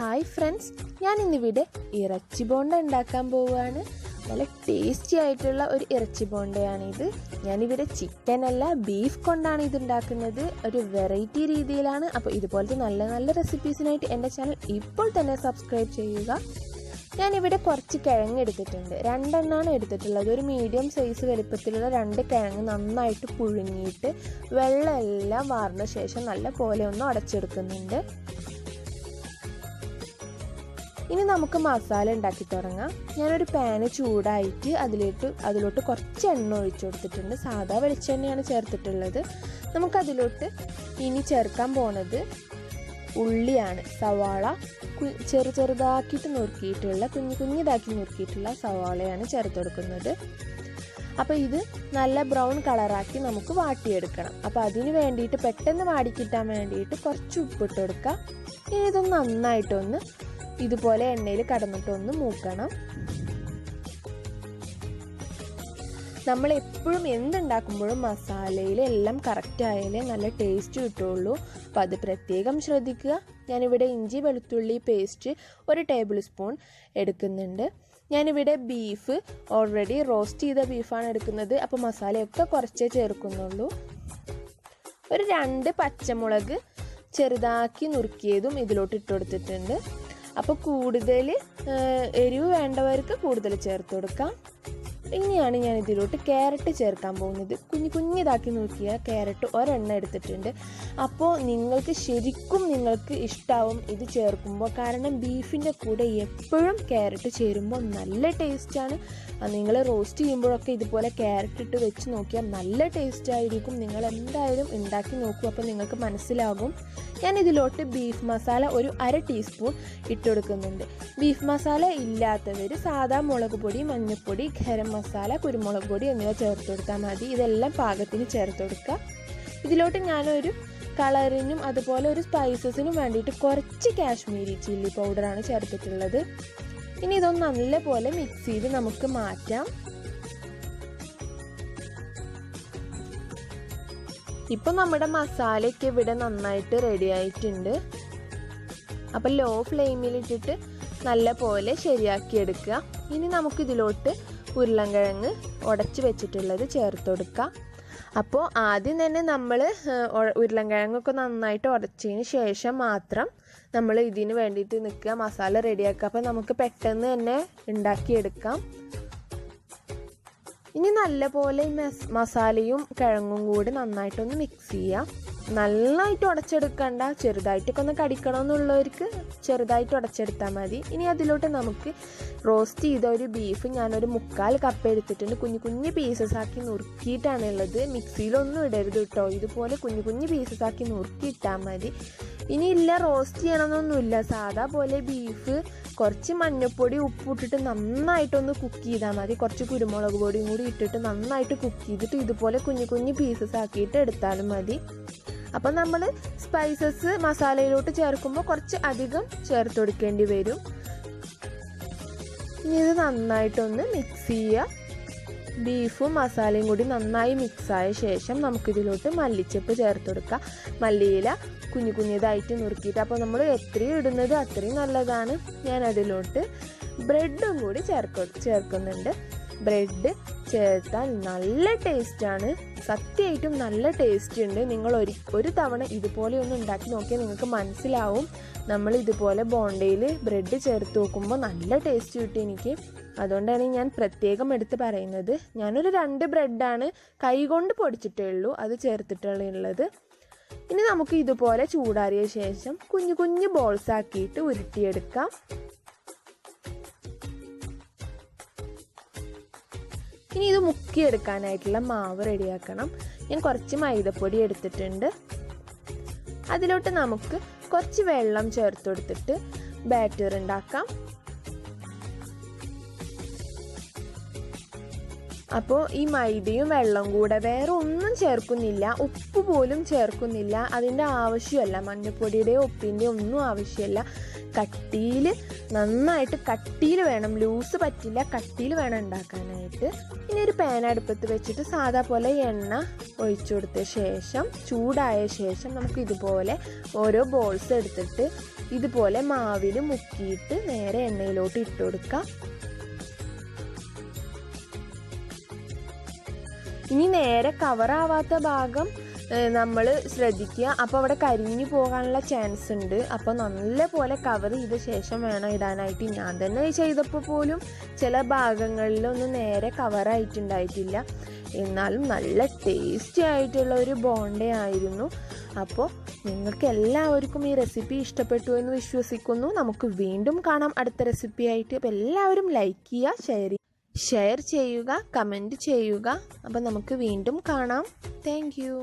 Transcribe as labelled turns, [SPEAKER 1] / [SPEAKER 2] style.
[SPEAKER 1] Hi friends, ഞാൻ ഇന്നിവിടെ ഇറച്ചി ബോണ്ട ഉണ്ടാക്കാൻ പോവുകയാണ്. നല്ല ടേസ്റ്റി ആയിട്ടുള്ള ഒരു ഇറച്ചി ബോണ്ടയാണിത്. ഞാനിവിടെ ചിക്കൻ അല്ല ബീഫ് കൊണ്ടാണ് ഇത് ഉണ്ടാക്കുന്നത്. ഒരു വെറൈറ്റി രീതിയിലാണ്. അപ്പോൾ ഇതുപോലത്തെ നല്ല നല്ല റെസിപ്പീസിനായിട്ട് എൻ്റെ ചാനൽ ഇപ്പോൾ തന്നെ സബ്സ്ക്രൈബ് ചെയ്യുക. ഞാനിവിടെ കുറച്ച് കിഴങ്ങ് എടുത്തിട്ടുണ്ട്. 2 എണ്ണമാണ് എടുത്തിട്ടുള്ളത്. ഒരു മീഡിയം സൈസ് വലുപ്പത്തിലുള്ള 2 കിഴങ്ങ് നന്നായിട്ട് പുഴുങ്ങിയിട്ട് വെള്ളമെല്ലാം വാർന്ന ശേഷം നല്ല പോലെ ഒന്ന് അടച്ചെടുക്കുന്നുണ്ട്. ഇനി നമുക്ക് മസാല ഉണ്ടാക്കി തുടങ്ങാം. ഞാനൊരു പാന് ചൂടായിട്ട് അതിലോട്ട് കുറച്ച് എണ്ണ ഒഴിച്ചു കൊടുത്തിട്ടുണ്ട്. സാധാ വെളിച്ചെണ്ണയാണ് ചേർത്തിട്ടുള്ളത്. നമുക്കതിലോട്ട് ഇനി ചേർക്കാൻ പോണത് ഉള്ളിയാണ്. സവാള ചെറുതാക്കിയിട്ട് നുറുക്കിയിട്ടുള്ള കുഞ്ഞിതാക്കി നുറുക്കിയിട്ടുള്ള സവാളയാണ് ചേർത്ത് കൊടുക്കുന്നത്. അപ്പോൾ ഇത് നല്ല ബ്രൗൺ കളറാക്കി നമുക്ക് വാട്ടിയെടുക്കണം. അപ്പോൾ അതിന് വേണ്ടിയിട്ട് പെട്ടെന്ന് വാടിക്കിട്ടാൻ വേണ്ടിയിട്ട് കുറച്ച് ഉപ്പിട്ട് കൊടുക്കുക. ഇനി ഇതൊന്ന് നന്നായിട്ടൊന്ന് ഇതുപോലെ എണ്ണയിൽ കടന്നിട്ടൊന്ന് മൂക്കണം. നമ്മൾ എപ്പോഴും എന്തുണ്ടാക്കുമ്പോഴും മസാലയിൽ എല്ലാം കറക്റ്റ് ആയാലേ നല്ല ടേസ്റ്റ് കിട്ടുള്ളൂ. അപ്പോൾ അത് പ്രത്യേകം ശ്രദ്ധിക്കുക. ഞാനിവിടെ ഇഞ്ചി വെളുത്തുള്ളി പേസ്റ്റ് 1 ടേബിൾ സ്പൂൺ എടുക്കുന്നുണ്ട്. ഞാനിവിടെ ബീഫ് ഓൾറെഡി റോസ്റ്റ് ചെയ്ത ബീഫാണ് എടുക്കുന്നത്. അപ്പോൾ മസാലയൊക്കെ കുറച്ചേ ചേർക്കുന്നുള്ളൂ. ഒരു 2 പച്ചമുളക് ചെറുതാക്കി നുറുക്കിയതും ഇതിലോട്ട് ഇട്ട് കൊടുത്തിട്ടുണ്ട്. അപ്പോൾ കൂടുതൽ എരിവ് വേണ്ടവർക്ക് കൂടുതൽ ചേർത്ത് കൊടുക്കാം. ഇനിയാണ് ഞാൻ ഇതിലോട്ട് ക്യാരറ്റ് ചേർക്കാൻ പോകുന്നത്. കുഞ്ഞിതാക്കി നോക്കിയ ക്യാരറ്റ് 1 എണ്ണം എടുത്തിട്ടുണ്ട്. അപ്പോൾ നിങ്ങൾക്ക് ഇഷ്ടാവും ഇത് ചേർക്കുമ്പോൾ. കാരണം ബീഫിൻ്റെ കൂടെ എപ്പോഴും ക്യാരറ്റ് ചേരുമ്പോൾ നല്ല ടേസ്റ്റാണ്. നിങ്ങൾ റോസ്റ്റ് ചെയ്യുമ്പോഴൊക്കെ ഇതുപോലെ ക്യാരറ്റ് ഇട്ട് വെച്ച് നോക്കിയാൽ നല്ല ടേസ്റ്റ് ആയിരിക്കും. നിങ്ങൾ എന്തായാലും ഉണ്ടാക്കി നോക്കൂ, അപ്പോൾ നിങ്ങൾക്ക് മനസ്സിലാകും. ഞാൻ ഇതിലോട്ട് ബീഫ് മസാല ഒരു 1/2 ടീസ്പൂൺ ഇട്ട് കൊടുക്കുന്നുണ്ട്. ബീഫ് മസാല ഇല്ലാത്തവർ സാധാ മുളക് പൊടി, മഞ്ഞൾപ്പൊടി, ഗരം മസാല, കുരുമുളക് പൊടി എന്നിവ ചേർത്ത് കൊടുത്താൽ മതി. ഇതെല്ലാം പാകത്തിന് ചേർത്ത് കൊടുക്കുക. ഇതിലോട്ട് ഞാനൊരു കളറിനും അതുപോലെ ഒരു സ്പൈസസിനും വേണ്ടിയിട്ട് കുറച്ച് കാശ്മീരി ചില്ലി പൗഡറാണ് ചേർത്തിട്ടുള്ളത്. ഇനി ഇതൊന്ന് നല്ലപോലെ മിക്സ് ചെയ്ത് നമുക്ക് മാറ്റാം. ഇപ്പം നമ്മുടെ മസാലയൊക്കെ ഇവിടെ നന്നായിട്ട് റെഡി ആയിട്ടുണ്ട്. അപ്പം ലോ ഫ്ലെയിമിലിട്ടിട്ട് നല്ല പോലെ ശരിയാക്കി എടുക്കുക. ഇനി നമുക്കിതിലോട്ട് ഉരുളൻകിഴങ്ങ് ഉടച്ച് വെച്ചിട്ടുള്ളത് ചേർത്ത് കൊടുക്കാം. അപ്പോൾ ആദ്യം തന്നെ നമ്മൾ ഉരുളൻകിഴങ്ങൊക്കെ നന്നായിട്ട് ഉടച്ചതിന് ശേഷം മാത്രം നമ്മൾ ഇതിന് വേണ്ടിയിട്ട് നിൽക്കുക, മസാല റെഡിയാക്കുക. അപ്പോൾ നമുക്ക് പെട്ടെന്ന് തന്നെ ഉണ്ടാക്കിയെടുക്കാം. ഇനി നല്ല പോലെ മസാലയും കിഴങ്ങും കൂടി നന്നായിട്ടൊന്ന് മിക്സ് ചെയ്യാം. നന്നായിട്ട് ഉടച്ചെടുക്കണ്ട, ചെറുതായിട്ടൊക്കെ ഒന്ന് കടിക്കണമെന്നുള്ളവർക്ക് ചെറുതായിട്ട് ഉടച്ചെടുത്താൽ മതി. ഇനി അതിലോട്ട് നമുക്ക് റോസ്റ്റ് ചെയ്ത ഒരു ബീഫ് ഞാനൊരു 1/4 കപ്പ് എടുത്തിട്ടുണ്ട്. കുഞ്ഞു പീസസ് ആക്കി നുറുക്കിയിട്ടാണ് ഉള്ളത്. മിക്സിയിലൊന്നും ഇടരുത് കേട്ടോ. ഇതുപോലെ കുഞ്ഞു പീസസ് ആക്കി നുറുക്കിയിട്ടാൽ മതി. ഇനിയില്ല റോസ്റ്റ് ചെയ്യണമെന്നൊന്നുമില്ല. സാധാ പോലെ ബീഫ് കുറച്ച് മഞ്ഞൾപ്പൊടി ഉപ്പിട്ടിട്ട് നന്നായിട്ടൊന്ന് കുക്ക് ചെയ്താൽ മതി. കുറച്ച് കുരുമുളക് പൊടിയും കൂടി ഇട്ടിട്ട് നന്നായിട്ട് കുക്ക് ചെയ്തിട്ട് ഇതുപോലെ കുഞ്ഞു പീസസ് ആക്കിയിട്ട് എടുത്താലും മതി. അപ്പം നമ്മൾ സ്പൈസസ് മസാലയിലോട്ട് ചേർക്കുമ്പോൾ കുറച്ച് അധികം ചേർത്ത് കൊടുക്കേണ്ടി വരും. ഇനി ഇത് നന്നായിട്ടൊന്ന് മിക്സ് ചെയ്യുക. ബീഫും മസാലയും കൂടി നന്നായി മിക്സായ ശേഷം നമുക്കിതിലോട്ട് മല്ലിച്ചപ്പ് ചേർത്ത് കൊടുക്കാം. മല്ലിയില കുഞ്ഞിതായിട്ട് നുറുക്കിയിട്ട്. അപ്പോൾ നമ്മൾ എത്രയും ഇടുന്നത് അത്രയും നല്ലതാണ്. ഞാൻ അതിലോട്ട് ബ്രെഡും കൂടി ചേർക്കുന്നുണ്ട്. ബ്രെഡ് ചേർത്താൽ നല്ല ടേസ്റ്റാണ്. സത്യമായിട്ടും നല്ല ടേസ്റ്റ് ഉണ്ട്. നിങ്ങൾ ഒരു തവണ ഇതുപോലെ ഒന്ന് ഉണ്ടാക്കി നോക്കിയാൽ നിങ്ങൾക്ക് മനസ്സിലാവും. നമ്മൾ ഇതുപോലെ ബോണ്ടയിൽ ബ്രെഡ് ചേർത്ത് നോക്കുമ്പോൾ നല്ല ടേസ്റ്റ് കിട്ടും എനിക്ക്. അതുകൊണ്ടാണ് ഞാൻ പ്രത്യേകം എടുത്ത് പറയുന്നത്. ഞാനൊരു 2 ബ്രെഡാണ് കൈകൊണ്ട് പൊടിച്ചിട്ടേ ഉള്ളൂ അത് ചേർത്തിട്ടുള്ളത്. ഇനി നമുക്ക് ഇതുപോലെ ചൂടാറിയ ശേഷം കുഞ്ഞു ബോൾസ് ആക്കിയിട്ട് ഉരുട്ടിയെടുക്കാം. ഇനി ഇത് മുക്കിയെടുക്കാനായിട്ടുള്ള മാവ് റെഡിയാക്കണം. ഞാൻ കുറച്ച് മൈദപ്പൊടി എടുത്തിട്ടുണ്ട്. അതിലോട്ട് നമുക്ക് കുറച്ച് വെള്ളം ചേർത്ത് കൊടുത്തിട്ട് ബാറ്റർ ഉണ്ടാക്കാം. അപ്പോൾ ഈ മൈദയും വെള്ളം കൂടെ, വേറെ ഒന്നും ചേർക്കുന്നില്ല, ഉപ്പ് പോലും ചേർക്കുന്നില്ല, അതിൻ്റെ ആവശ്യമല്ല. മഞ്ഞൾപ്പൊടിയുടെയോ ഉപ്പിൻ്റെയോ ഒന്നും ആവശ്യമില്ല. കട്ടിയിൽ, നന്നായിട്ട് കട്ടിയിൽ വേണം, ലൂസ് പറ്റില്ല, കട്ടിയിൽ വേണം ഉണ്ടാക്കാനായിട്ട്. ഇനി ഒരു പാൻ അടുപ്പത്ത് വെച്ചിട്ട് സാധാ പോലെ എണ്ണ ഒഴിച്ചു കൊടുത്ത ശേഷം, ചൂടായ ശേഷം നമുക്ക് ഇതുപോലെ ഓരോ ബോൾസ് എടുത്തിട്ട് ഇതുപോലെ മാവിൽ മുക്കിയിട്ട് നേരെ എണ്ണയിലോട്ട് ഇട്ട് കൊടുക്കാം. ഇനി നേരെ കവറാവാത്ത ഭാഗം നമ്മൾ ശ്രദ്ധിക്കുക, അപ്പോൾ അവിടെ കരിഞ്ഞു പോകാനുള്ള ചാൻസ് ഉണ്ട്. അപ്പോൾ നല്ല പോലെ കവർ ചെയ്ത ശേഷം വേണം ഇടാനായിട്ട്. ഞാൻ തന്നെ ചെയ്തപ്പോൾ പോലും ചില ഭാഗങ്ങളിലൊന്നും നേരെ കവറായിട്ടുണ്ടായിട്ടില്ല. എന്നാലും നല്ല ടേസ്റ്റി ആയിട്ടുള്ള ഒരു ബോണ്ടയായിരുന്നു. അപ്പോൾ നിങ്ങൾക്ക് എല്ലാവർക്കും ഈ റെസിപ്പി ഇഷ്ടപ്പെട്ടു എന്ന് വിശ്വസിക്കുന്നു. നമുക്ക് വീണ്ടും കാണാം അടുത്ത റെസിപ്പി ആയിട്ട്. അപ്പോൾ എല്ലാവരും ലൈക്ക് ചെയ്യുക, ഷെയർ ചെയ്യുക, കമൻറ്റ് ചെയ്യുക. അപ്പോൾ നമുക്ക് വീണ്ടും കാണാം. Thank you.